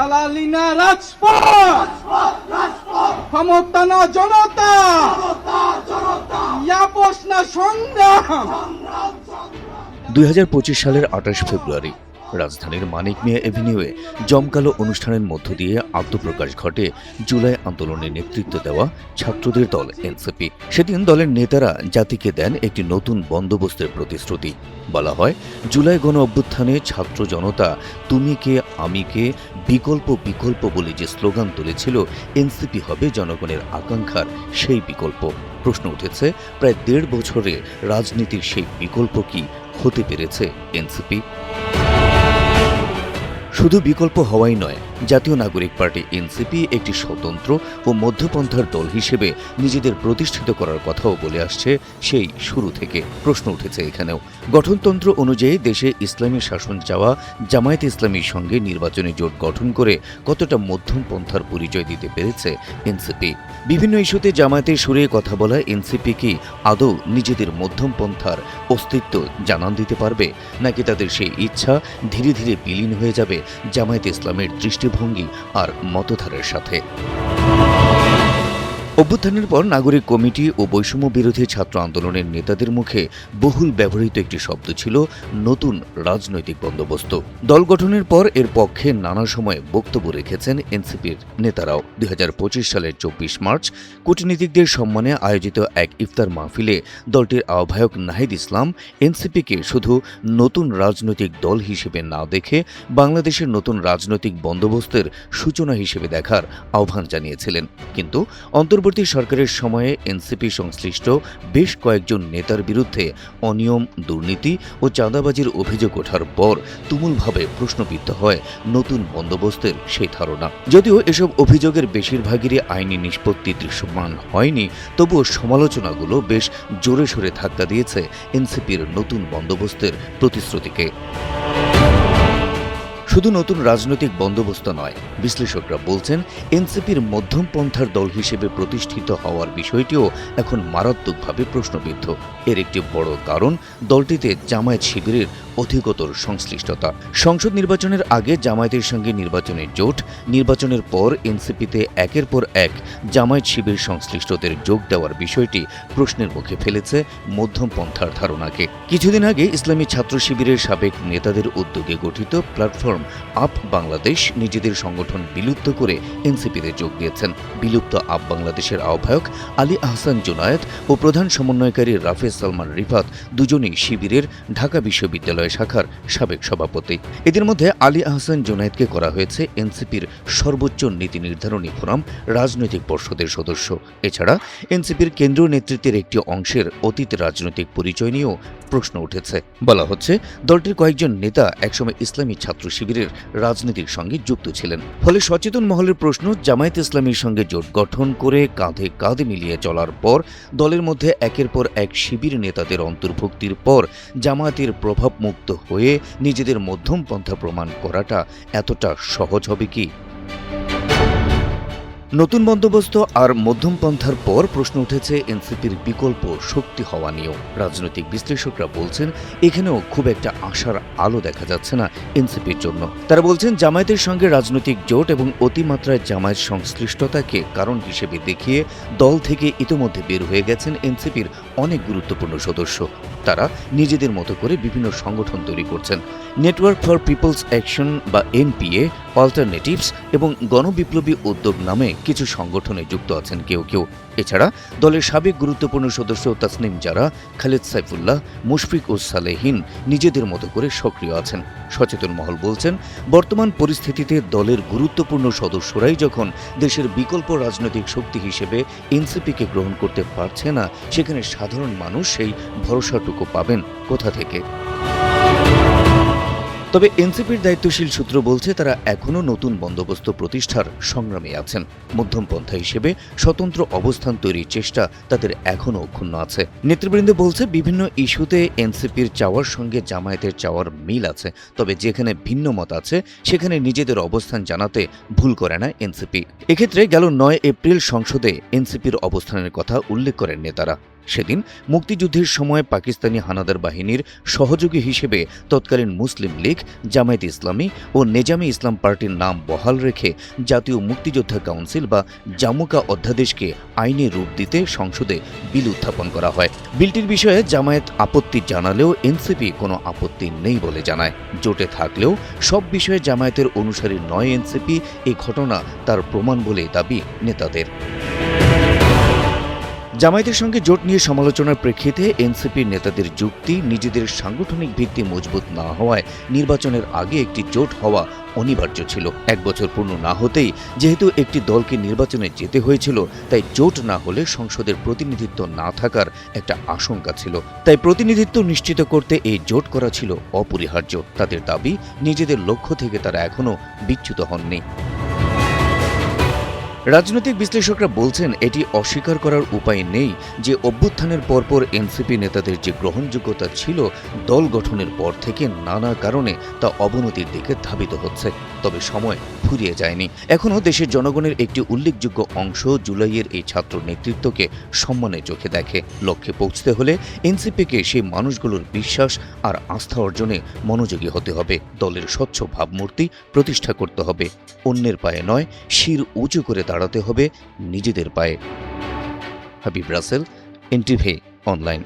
দালালি না রাজপথ, ক্ষমতা না জনতা, ইয়াপস না সংগ্রাম। 2025 সালের 28 ফেব্রুয়ারি রাজধানীর মানিক মিয়া এভিনিউয়ে জমকালো অনুষ্ঠানের মধ্য দিয়ে আত্মপ্রকাশ ঘটে জুলাই আন্দোলনে নেতৃত্ব দেওয়া ছাত্রদের দল এনসিপি। সেদিন দলের নেতারা জাতিকে দেন একটি নতুন বন্দোবস্তের প্রতিশ্রুতি। বলা হয়, জুলাই গণ অভ্যুত্থানে ছাত্র জনতা তুমি কে আমি কে বিকল্প বিকল্প বলে যে স্লোগান তুলেছিল, এনসিপি হবে জনগণের আকাঙ্ক্ষার সেই বিকল্প। প্রশ্ন উঠেছে, প্রায় 1.5 বছরে রাজনীতির সেই বিকল্প কি হতে পেরেছে এনসিপি? শুধু বিকল্প হওয়াই নয়, জাতীয় নাগরিক পার্টি এনসিপি একটি স্বতন্ত্র ও মধ্যপন্থার দল হিসেবে নিজেদের প্রতিষ্ঠিত করার কথাও বলে আসছে সেই শুরু থেকে। প্রশ্ন উঠেছে এখানেও, গঠনতন্ত্র অনুযায়ী দেশে ইসলামী শাসন চাওয়া জামায়াত ইসলামীর সঙ্গে নির্বাচনী জোট গঠন করে কতটা মধ্যম পন্থার পরিচয় দিতে পেরেছে এনসিপি? বিভিন্ন ইস্যুতে জামায়াতের সুরে কথা বলা এনসিপি কি আদৌ নিজেদের মধ্যম পন্থার অস্তিত্ব জানান দিতে পারবে, নাকি তাদের সেই ইচ্ছা ধীরে ধীরে বিলীন হয়ে যাবে জামায়াত ইসলামের দৃষ্টিভঙ্গি আর মতধারের সাথে? অভ্যুত্থানের পর নাগরিক কমিটি ও বৈষম্য বিরোধী ছাত্র আন্দোলনের নেতাদের মুখে বহুল ব্যবহৃত একটি শব্দ ছিল নতুন রাজনৈতিক বন্দোবস্ত। দল গঠনের পর এর পক্ষে নানা সময়ে বক্তব্য রেখেছেন এনসিপির নেতারাও। 2025 সালের 24 মার্চ কূটনীতিকদের সম্মানে আয়োজিত এক ইফতার মাহফিলে দলটির আহ্বায়ক নাহিদ ইসলাম এনসিপিকে শুধু নতুন রাজনৈতিক দল হিসেবে না দেখে বাংলাদেশের নতুন রাজনৈতিক বন্দোবস্তের সূচনা হিসেবে দেখার আহ্বান জানিয়েছিলেন। কিন্তু অন্তর্বর্তী সরকারের সময়ে এনসিপি সংশ্লিষ্ট বেশ কয়েকজন নেতার বিরুদ্ধে অনিয়ম, দুর্নীতি ও চাঁদাবাজির অভিযোগ ওঠার পর তুমুলভাবে প্রশ্নবিদ্ধ হয় নতুন বন্দোবস্তের সেই ধারণা। যদিও এসব অভিযোগের বেশিরভাগেরই আইনি নিষ্পত্তি দৃশ্যমান হয়নি, তবুও সমালোচনাগুলো বেশ জোরে সোরে ধাক্কা দিয়েছে এনসিপির নতুন বন্দোবস্তের প্রতিশ্রুতিকে। শুধু নতুন রাজনৈতিক বন্দোবস্ত নয়, বিশ্লেষকরা বলছেন এনসিপির মধ্যম পন্থার দল হিসেবে প্রতিষ্ঠিত হওয়ার বিষয়টিও এখন মারাত্মকভাবে প্রশ্নবিদ্ধ। এর একটি বড় কারণ দলটিতে জামায়াত শিবিরের অধিকতর সংশ্লিষ্টতা। সংসদ নির্বাচনের আগে জামায়াতের সঙ্গে নির্বাচনের জোট, নির্বাচনের পর এনসিপিতে একের পর এক জামায়াত শিবির সংশ্লিষ্টদের যোগ দেওয়ার বিষয়টি প্রশ্নের মুখে ফেলেছে মধ্যম পন্থার ধারণাকে। কিছুদিন আগে ইসলামী ছাত্র শিবিরের সাবেক নেতাদের উদ্যোগে গঠিত প্ল্যাটফর্ম আপ বাংলাদেশ নিজেদের সংগঠন বিলুপ্ত করে এনসিপিতে যোগ দিয়েছেন। বিলুপ্ত আপ বাংলাদেশের আহ্বায়ক আলী আহসান জুনায়েদ ও প্রধান সমন্বয়কারী রাফেজ সালমান রিফাত দুজনেই শিবিরের ঢাকা বিশ্ববিদ্যালয় শাখার সাবেক সভাপতি। এদের মধ্যে আলী আহসান জুনায়েদকে করা হয়েছে এনসিপির সর্বোচ্চ নীতি নির্ধারণী ফোরাম রাজনৈতিক পর্ষদের সদস্য। এছাড়া এনসিপির কেন্দ্রীয় নেতৃত্বের একটি অংশের অতীত রাজনৈতিক পরিচয় নিয়েও প্রশ্ন উঠেছে। বলা হচ্ছে, দলটির কয়েকজন নেতা একসময় ইসলামী ছাত্র শিবিরের রাজনীতির সঙ্গে যুক্ত ছিলেন। ফলে সচেতন মহলের প্রশ্ন, জামায়াত ইসলামীর সঙ্গে জোট গঠন করে কাঁধে কাঁধ মিলিয়ে চলার পর দলের মধ্যে একের পর এক শিবির নেতাদের অন্তর্ভুক্তির পর জামায়াতের প্রভাবমুক্ত হয়ে নিজেদের মধ্যম পন্থা প্রমাণ করাটা এতটা সহজ হবে কি? নতুন বন্দোবস্ত আর মধ্যম পন্থার পর প্রশ্ন উঠেছে এনসিপির বিকল্প শক্তি হওয়া নিয়েও। রাজনৈতিক বিশ্লেষকরা বলছেন, এখানেও খুব একটা আশার আলো দেখা যাচ্ছে না এনসিপির জন্য। তারা বলছেন, জামায়াতের সঙ্গে রাজনৈতিক জোট এবং অতিমাত্রায় জামায়াত সংশ্লিষ্টতাকে কারণ হিসেবে দেখিয়ে দল থেকে ইতোমধ্যে বের হয়ে গেছেন এনসিপির অনেক গুরুত্বপূর্ণ সদস্য। তারা নিজেদের মতো করে বিভিন্ন সংগঠন তৈরি করছেন। নেটওয়ার্ক ফর পিপলস অ্যাকশন বা এনপিএ, অল্টারনেটিভস এবং গণবিপ্লবী উদ্যোগ নামে কিছু সংগঠনে যুক্ত আছেন কেউ কেউ। এছাড়া দলের সাবেক গুরুত্বপূর্ণ সদস্য তাসনিম জারা, খালেদ সাইফুল্লাহ, মুশফিক ও সালেহীন নিজেদের মতো করে সক্রিয় আছেন। সচেতন মহল বলছেন, বর্তমান পরিস্থিতিতে দলের গুরুত্বপূর্ণ সদস্যরাই যখন দেশের বিকল্প রাজনৈতিক শক্তি হিসেবে এনসিপিকে গ্রহণ করতে পারছে না, সেখানে সাধারণ মানুষ সেই ভরসাটুকু পাবেন কোথা থেকে? তবে এনসিপির দায়িত্বশীল সূত্র বলছে, তারা এখনও নতুন বন্দোবস্ত প্রতিষ্ঠার সংগ্রামে আছেন। মধ্যম পন্থা হিসেবে স্বতন্ত্র অবস্থান তৈরির চেষ্টা তাদের এখনও অক্ষুণ্ণ আছে। নেতৃবৃন্দ বলছে, বিভিন্ন ইস্যুতে এনসিপির চাওয়ার সঙ্গে জামায়াতের চাওয়ার মিল আছে, তবে যেখানে ভিন্ন মত আছে সেখানে নিজেদের অবস্থান জানাতে ভুল করে না এনসিপি। এক্ষেত্রে গেল 9 এপ্রিল সংসদে এনসিপির অবস্থানের কথা উল্লেখ করেন নেতারা। সেদিন মুক্তিযুদ্ধের সময় পাকিস্তানি হানাদার বাহিনীর সহযোগী হিসেবে তৎকালীন মুসলিম লীগ, জামায়াত ইসলামী ও নেজামে ইসলাম পার্টির নাম বহাল রেখে জাতীয় মুক্তিযোদ্ধা কাউন্সিল বা জামুকা অধ্যাদেশকে আইনি রূপ দিতে সংসদে বিল উত্থাপন করা হয়। বিলটির বিষয়ে জামায়াত আপত্তি জানালেও এনসিপি কোনো আপত্তি নেই বলে জানায়। জোটে থাকলেও সব বিষয়ে জামায়াতের অনুসারী নয় এনসিপি, এই ঘটনা তার প্রমাণ বলে দাবি নেতাদের। জামায়াতের সঙ্গে জোট নিয়ে সমালোচনার প্রেক্ষিতে এনসিপির নেতাদের যুক্তি, নিজেদের সাংগঠনিক ভিত্তি মজবুত না হওয়ায় নির্বাচনের আগে একটি জোট হওয়া অনিবার্য ছিল। 1 বছর পূর্ণ না হতেই যেহেতু একটি দলকে নির্বাচনে যেতে হয়েছিল, তাই জোট না হলে সংসদের প্রতিনিধিত্ব না থাকার একটা আশঙ্কা ছিল। তাই প্রতিনিধিত্ব নিশ্চিত করতে এই জোট করা ছিল অপরিহার্য। তাদের দাবি, নিজেদের লক্ষ্য থেকে তারা এখনও বিচ্যুত হননি। রাজনৈতিক বিশ্লেষকরা বলছেন, এটি অস্বীকার করার উপায় নেই যে অভ্যুত্থানের পরপর এনসিপি নেতাদের যে গ্রহণযোগ্যতা ছিল, দল গঠনের পর থেকে নানা কারণে তা অবনতির দিকে ধাবিত হচ্ছে। তবে সময় ফুরিয়ে যায়নি। এখনও দেশের জনগণের একটি উল্লেখযোগ্য অংশ জুলাইয়ের এই ছাত্র নেতৃত্বকে সম্মানের চোখে দেখে। লক্ষ্যে পৌঁছতে হলে এনসিপিকে সেই মানুষগুলোর বিশ্বাস আর আস্থা অর্জনে মনোযোগী হতে হবে। দলের স্বচ্ছ ভাবমূর্তি প্রতিষ্ঠা করতে হবে। অন্যের পায়ে নয়, শির উঁচু করে দাঁড়াতে হবে নিজেদের পায়ে। Habib Rasel, NTV online.